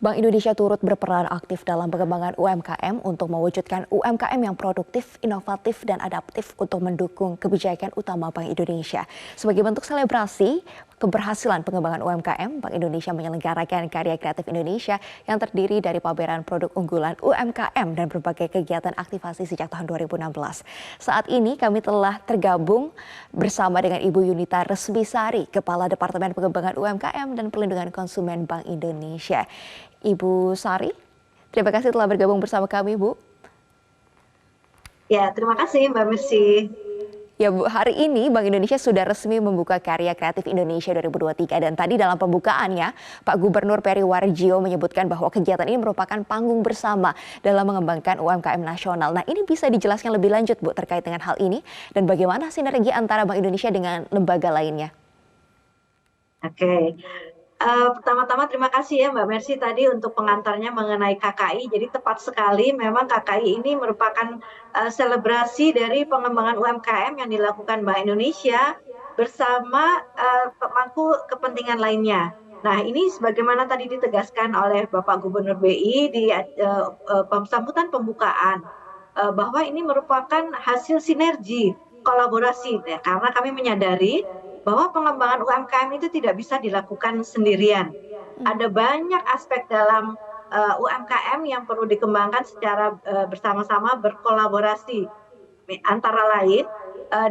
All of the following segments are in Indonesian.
Bank Indonesia turut berperan aktif dalam pengembangan UMKM untuk mewujudkan UMKM yang produktif, inovatif, dan adaptif untuk mendukung kebijakan utama Bank Indonesia. Sebagai bentuk selebrasi keberhasilan pengembangan UMKM, Bank Indonesia menyelenggarakan Karya Kreatif Indonesia yang terdiri dari pameran produk unggulan UMKM dan berbagai kegiatan aktivasi sejak tahun 2016. Saat ini kami telah tergabung bersama dengan Ibu Yunita Resmisari, Kepala Departemen Pengembangan UMKM dan Pelindungan Konsumen Bank Indonesia. Ibu Sari, terima kasih telah bergabung bersama kami, Bu. Ya, terima kasih Mbak Mercy. Ya Bu, hari ini Bank Indonesia sudah resmi membuka Karya Kreatif Indonesia 2023 dan tadi dalam pembukaannya Pak Gubernur Peri Warjio menyebutkan bahwa kegiatan ini merupakan panggung bersama dalam mengembangkan UMKM nasional. Nah, ini bisa dijelaskan lebih lanjut Bu terkait dengan hal ini dan bagaimana sinergi antara Bank Indonesia dengan lembaga lainnya? Oke. Pertama-tama terima kasih ya Mbak Mercy tadi untuk pengantarnya mengenai KKI. Jadi tepat sekali memang KKI ini merupakan selebrasi dari pengembangan UMKM yang dilakukan Bank Indonesia bersama pemangku kepentingan lainnya. Nah, ini sebagaimana tadi ditegaskan oleh Bapak Gubernur BI di sambutan pembukaan bahwa ini merupakan hasil sinergi kolaborasi ya, karena kami menyadari bahwa pengembangan UMKM itu tidak bisa dilakukan sendirian. Ada banyak aspek dalam UMKM yang perlu dikembangkan secara bersama-sama berkolaborasi. Antara lain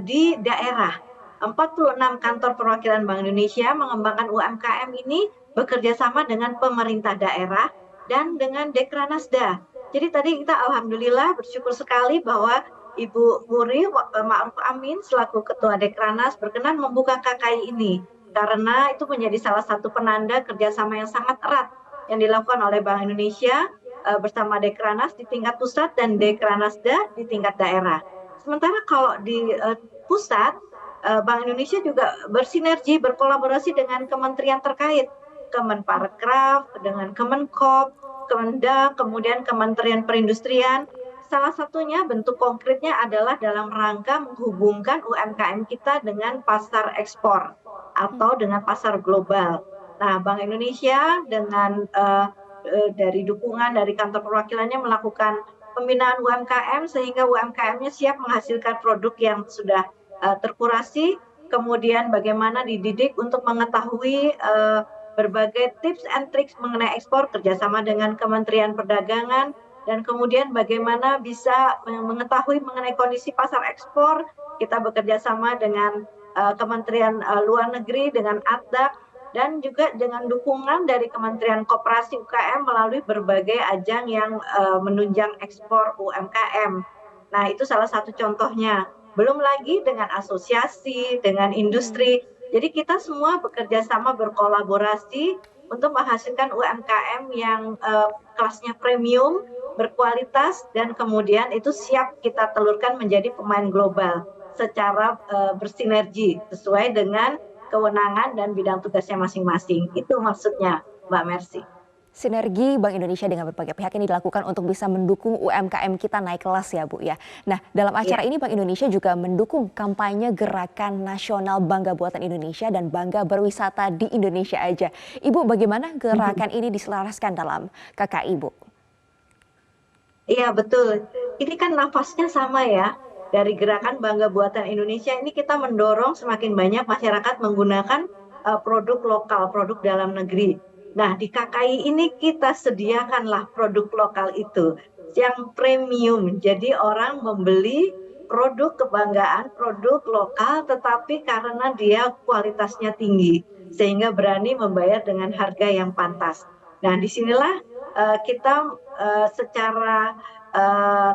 di daerah. 46 kantor perwakilan Bank Indonesia mengembangkan UMKM ini bekerja sama dengan pemerintah daerah dan dengan Dekranasda. Jadi tadi kita alhamdulillah bersyukur sekali bahwa Ibu Muri Ma'ruf Amin selaku Ketua Dekranas berkenan membuka KKI ini karena itu menjadi salah satu penanda kerjasama yang sangat erat yang dilakukan oleh Bank Indonesia bersama Dekranas di tingkat pusat dan Dekranasda di tingkat daerah. Sementara kalau di pusat, Bank Indonesia juga bersinergi, berkolaborasi dengan kementerian terkait, Kemenparekraf, dengan Kemenkop, Kemendak, kemudian Kementerian Perindustrian. Salah satunya bentuk konkretnya adalah dalam rangka menghubungkan UMKM kita dengan pasar ekspor atau dengan pasar global. Nah, Bank Indonesia dengan dari dukungan dari kantor perwakilannya melakukan pembinaan UMKM sehingga UMKM-nya siap menghasilkan produk yang sudah terkurasi, kemudian bagaimana dididik untuk mengetahui berbagai tips and tricks mengenai ekspor kerjasama dengan Kementerian Perdagangan, dan kemudian bagaimana bisa mengetahui mengenai kondisi pasar ekspor. Kita bekerja sama dengan Kementerian Luar Negeri, dengan ADDAK, dan juga dengan dukungan dari Kementerian Koperasi UKM melalui berbagai ajang yang menunjang ekspor UMKM. Nah, itu salah satu contohnya. Belum lagi dengan asosiasi, dengan industri. Jadi kita semua bekerja sama berkolaborasi untuk menghasilkan UMKM yang kelasnya premium, berkualitas, dan kemudian itu siap kita telurkan menjadi pemain global secara bersinergi sesuai dengan kewenangan dan bidang tugasnya masing-masing. Itu maksudnya, Mbak Mercy. Sinergi Bank Indonesia dengan berbagai pihak ini dilakukan untuk bisa mendukung UMKM kita naik kelas ya Bu ya. Nah, dalam acara ini Bank Indonesia juga mendukung kampanye gerakan nasional Bangga Buatan Indonesia dan Bangga Berwisata di Indonesia aja. Ibu, bagaimana gerakan ini diselaraskan dalam KKI, Bu? Iya, betul. Ini kan nafasnya sama ya. Dari gerakan Bangga Buatan Indonesia ini kita mendorong semakin banyak masyarakat menggunakan produk lokal, produk dalam negeri. Nah, di KKI ini kita sediakanlah produk lokal itu yang premium. Jadi orang membeli produk kebanggaan, produk lokal, tetapi karena dia kualitasnya tinggi, sehingga berani membayar dengan harga yang pantas. Nah, disinilah kita secara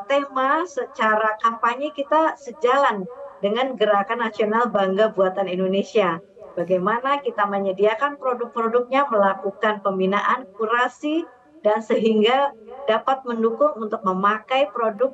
tema, secara kampanye kita sejalan dengan Gerakan Nasional Bangga Buatan Indonesia. Bagaimana kita menyediakan produk-produknya, melakukan pembinaan, kurasi, dan sehingga dapat mendukung untuk memakai produk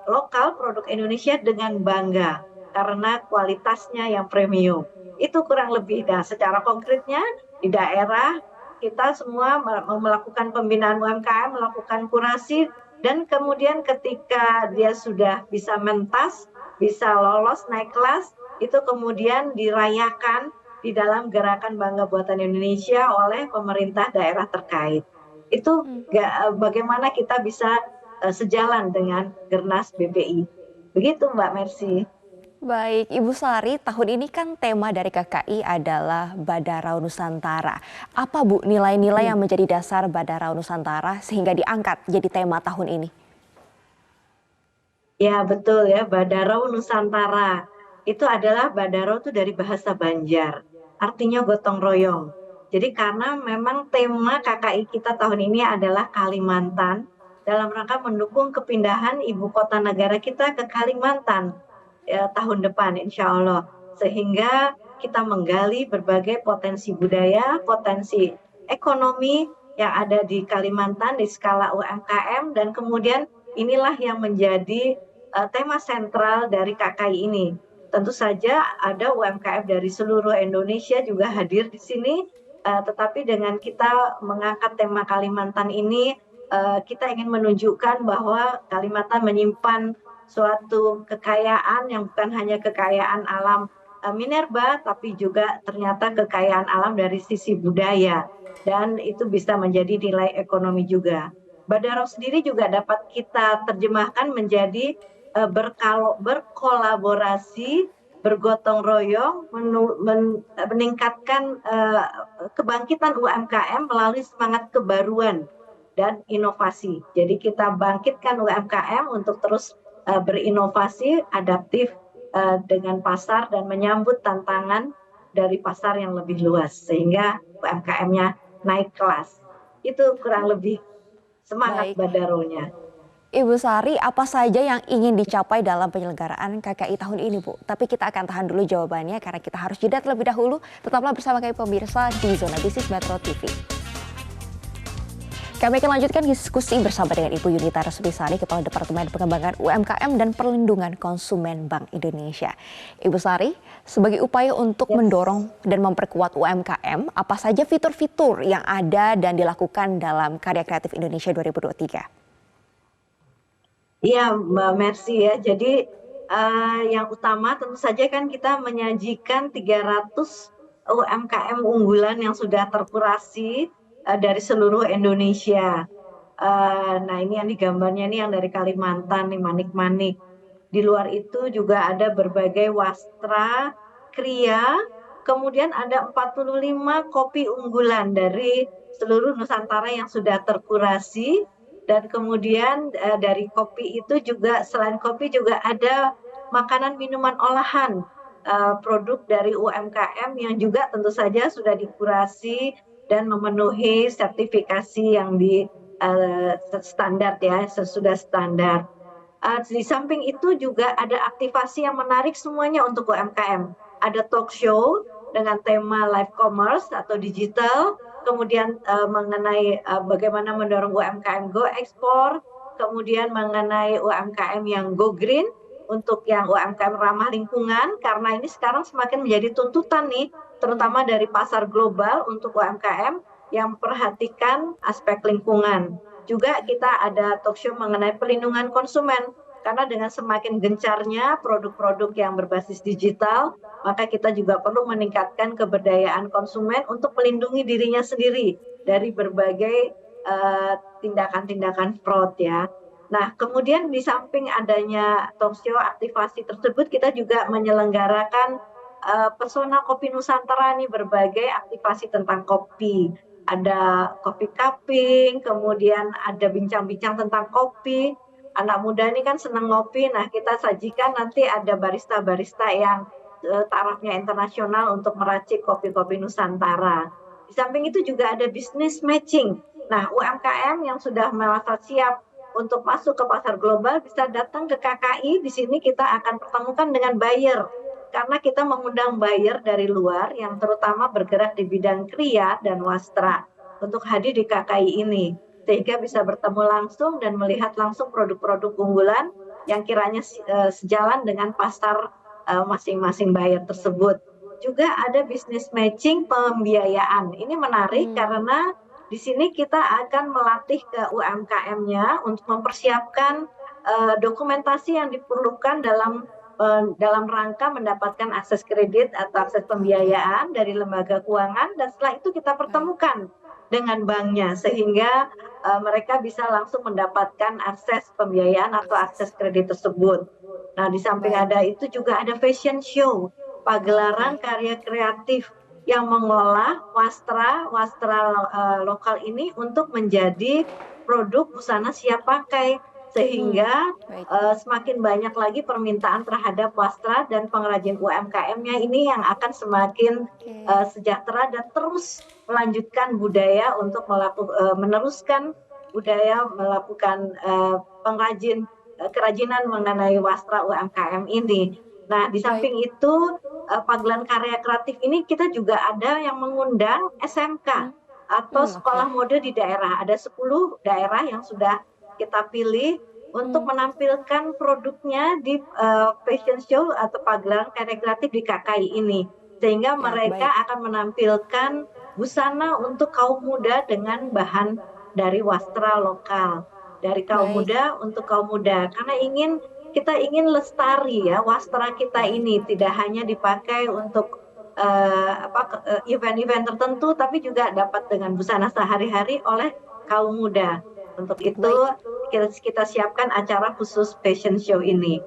lokal, produk Indonesia dengan bangga karena kualitasnya yang premium. Itu kurang lebih. Nah, secara konkretnya di daerah kita semua melakukan pembinaan UMKM, melakukan kurasi, dan kemudian ketika dia sudah bisa mentas, bisa lolos naik kelas, itu kemudian dirayakan di dalam gerakan Bangga Buatan Indonesia oleh pemerintah daerah terkait. Itu Hmm. bagaimana kita bisa sejalan dengan Gernas BPI. Begitu Mbak Mercy. Baik, Ibu Sari, tahun ini kan tema dari KKI adalah Badarau Nusantara. Apa Bu nilai-nilai yang menjadi dasar Badarau Nusantara sehingga diangkat jadi tema tahun ini? Ya betul ya, Badarau Nusantara. Itu adalah Badarau itu dari bahasa Banjar, artinya gotong royong. Jadi karena memang tema KKI kita tahun ini adalah Kalimantan, dalam rangka mendukung kepindahan ibu kota negara kita ke Kalimantan tahun depan insya Allah. Sehingga kita menggali berbagai potensi budaya, potensi ekonomi yang ada di Kalimantan di skala UMKM, dan kemudian inilah yang menjadi tema sentral dari KKI ini. Tentu saja ada UMKM dari seluruh Indonesia juga hadir di sini, tetapi dengan kita mengangkat tema Kalimantan ini, kita ingin menunjukkan bahwa Kalimantan menyimpan suatu kekayaan yang bukan hanya kekayaan alam minerba, tapi juga ternyata kekayaan alam dari sisi budaya, dan itu bisa menjadi nilai ekonomi juga. Badarau sendiri juga dapat kita terjemahkan menjadi berkolaborasi, bergotong royong, meningkatkan kebangkitan UMKM melalui semangat kebaruan dan inovasi. Jadi kita bangkitkan UMKM untuk terus berinovasi, adaptif dengan pasar dan menyambut tantangan dari pasar yang lebih luas sehingga UMKM-nya naik kelas. Itu kurang lebih semangat Baik, Badarau-nya. Ibu Sari, apa saja yang ingin dicapai dalam penyelenggaraan KKI tahun ini, Bu? Tapi kita akan tahan dulu jawabannya karena kita harus jeda terlebih dahulu. Tetaplah bersama kami pemirsa di Zona Bisnis Metro TV. Kami akan lanjutkan diskusi bersama dengan Ibu Yunita Respisari, Kepala Departemen Pengembangan UMKM dan Perlindungan Konsumen Bank Indonesia. Ibu Sari, sebagai upaya untuk mendorong dan memperkuat UMKM, apa saja fitur-fitur yang ada dan dilakukan dalam Karya Kreatif Indonesia 2023? Iya, Mbak Mercy ya. Jadi yang utama tentu saja kan kita menyajikan 300 UMKM unggulan yang sudah terkurasi dari seluruh Indonesia. Nah ini yang digambarnya nih yang dari Kalimantan nih, manik-manik. Di luar itu juga ada berbagai wastra, kriya, kemudian ada 45 kopi unggulan dari seluruh Nusantara yang sudah terkurasi. Dan kemudian dari kopi itu juga, selain kopi juga ada makanan minuman olahan, produk dari UMKM yang juga tentu saja sudah dikurasi dan memenuhi sertifikasi yang di standar ya, sesudah standar. Di samping itu juga ada aktivasi yang menarik semuanya untuk UMKM. Ada talk show dengan tema live commerce atau digital, kemudian mengenai bagaimana mendorong UMKM go ekspor, kemudian mengenai UMKM yang go green, untuk yang UMKM ramah lingkungan, karena ini sekarang semakin menjadi tuntutan nih, terutama dari pasar global untuk UMKM yang memperhatikan aspek lingkungan. Juga kita ada talk show mengenai perlindungan konsumen, karena dengan semakin gencarnya produk-produk yang berbasis digital, maka kita juga perlu meningkatkan keberdayaan konsumen untuk melindungi dirinya sendiri dari berbagai tindakan-tindakan fraud ya. Nah, kemudian di samping adanya talk show aktivasi tersebut, kita juga menyelenggarakan Pesona Kopi Nusantara nih, berbagai aktivasi tentang kopi. Ada kopi cupping, kemudian ada bincang-bincang tentang kopi. Anak muda ini kan senang ngopi, nah kita sajikan nanti ada barista-barista yang tarafnya internasional untuk meracik kopi-kopi Nusantara. Di samping itu juga ada business matching. Nah, UMKM yang sudah merasa siap untuk masuk ke pasar global bisa datang ke KKI. Di sini kita akan pertemukan dengan buyer, karena kita mengundang buyer dari luar yang terutama bergerak di bidang kriya dan wastra untuk hadir di KKI ini, sehingga bisa bertemu langsung dan melihat langsung produk-produk unggulan yang kiranya sejalan dengan pasar masing-masing buyer tersebut. Juga ada business matching pembiayaan. Ini menarik karena di sini kita akan melatih ke UMKM-nya untuk mempersiapkan dokumentasi yang diperlukan dalam dalam rangka mendapatkan akses kredit atau akses pembiayaan dari lembaga keuangan, dan setelah itu kita pertemukan dengan banknya sehingga mereka bisa langsung mendapatkan akses pembiayaan atau akses kredit tersebut. Nah, di samping Baik. ada itu juga ada fashion show, pagelaran Oke. karya kreatif yang mengolah wastra lokal ini untuk menjadi produk busana siap pakai, sehingga Baik. semakin banyak lagi permintaan terhadap wastra dan pengrajin UMKM-nya ini yang akan semakin Oke. sejahtera dan terus melanjutkan budaya untuk meneruskan budaya melakukan kerajinan mengenai wastra UMKM ini. Nah, di Baik. samping itu pagelaran karya kreatif ini kita juga ada yang mengundang SMK atau Oke. sekolah mode di daerah. Ada 10 daerah yang sudah kita pilih untuk menampilkan produknya di fashion show atau pagelaran karya kreatif di KKI ini. Sehingga Ya, mereka baik. akan menampilkan busana untuk kaum muda dengan bahan dari wastra lokal. Dari kaum Baik. muda untuk kaum muda. Karena kita ingin lestari ya, wastra kita ini tidak hanya dipakai untuk event-event tertentu, tapi juga dapat dengan busana sehari-hari oleh kaum muda. Untuk itu Baik. kita siapkan acara khusus fashion show ini.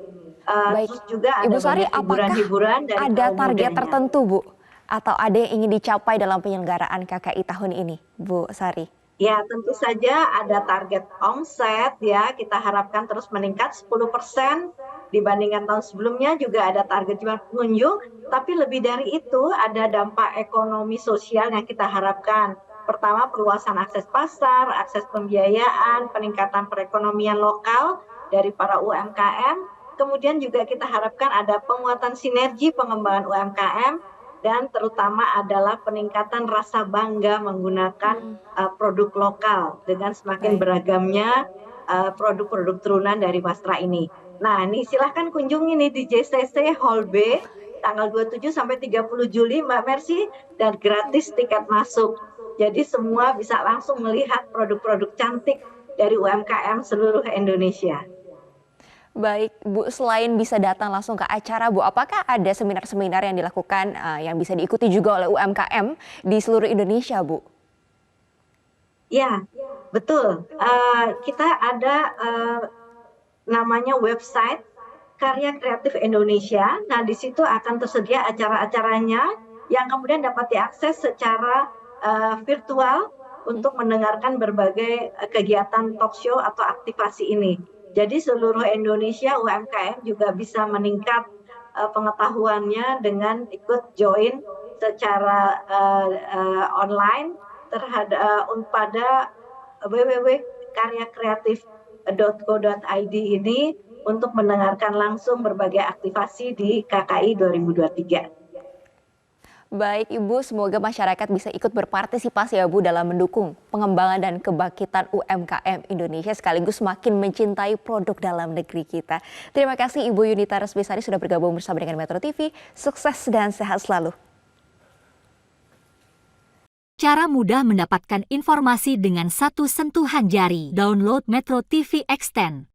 Baik. Terus juga Ibu ada Sari, banyak apakah hiburan-hiburan dari ada kaum target mudanya. tertentu, Bu? Atau ada yang ingin dicapai dalam penyelenggaraan KKI tahun ini, Bu Sari? Ya, tentu saja ada target omset ya, kita harapkan terus meningkat 10% dibandingkan tahun sebelumnya, juga ada target jumlah pengunjung, tapi lebih dari itu ada dampak ekonomi sosial yang kita harapkan. Pertama, perluasan akses pasar, akses pembiayaan, peningkatan perekonomian lokal dari para UMKM, kemudian juga kita harapkan ada penguatan sinergi pengembangan UMKM, dan terutama adalah peningkatan rasa bangga menggunakan produk lokal dengan semakin Baik. beragamnya produk-produk turunan dari wastra ini. Nah, ini silahkan kunjungi nih di JCC Hall B tanggal 27 sampai 30 Juli, Mbak Mercy, dan gratis tiket masuk. Jadi semua bisa langsung melihat produk-produk cantik dari UMKM seluruh Indonesia. Baik, Bu, selain bisa datang langsung ke acara, Bu, apakah ada seminar-seminar yang dilakukan yang bisa diikuti juga oleh UMKM di seluruh Indonesia, Bu? Ya, betul. Kita ada namanya website Karya Kreatif Indonesia. Nah, di situ akan tersedia acara-acaranya yang kemudian dapat diakses secara virtual untuk mendengarkan berbagai kegiatan talk show atau aktivasi ini. Jadi seluruh Indonesia UMKM juga bisa meningkat pengetahuannya dengan ikut join secara online terhadap pada www.karyakreatif.co.id ini untuk mendengarkan langsung berbagai aktivasi di KKI 2023. Baik, Ibu, semoga masyarakat bisa ikut berpartisipasi ya, Bu, dalam mendukung pengembangan dan kebangkitan UMKM Indonesia sekaligus makin mencintai produk dalam negeri kita. Terima kasih Ibu Yunita Resbisari sudah bergabung bersama dengan Metro TV. Sukses dan sehat selalu. Cara mudah mendapatkan informasi dengan satu sentuhan jari. Download Metro TV Extend.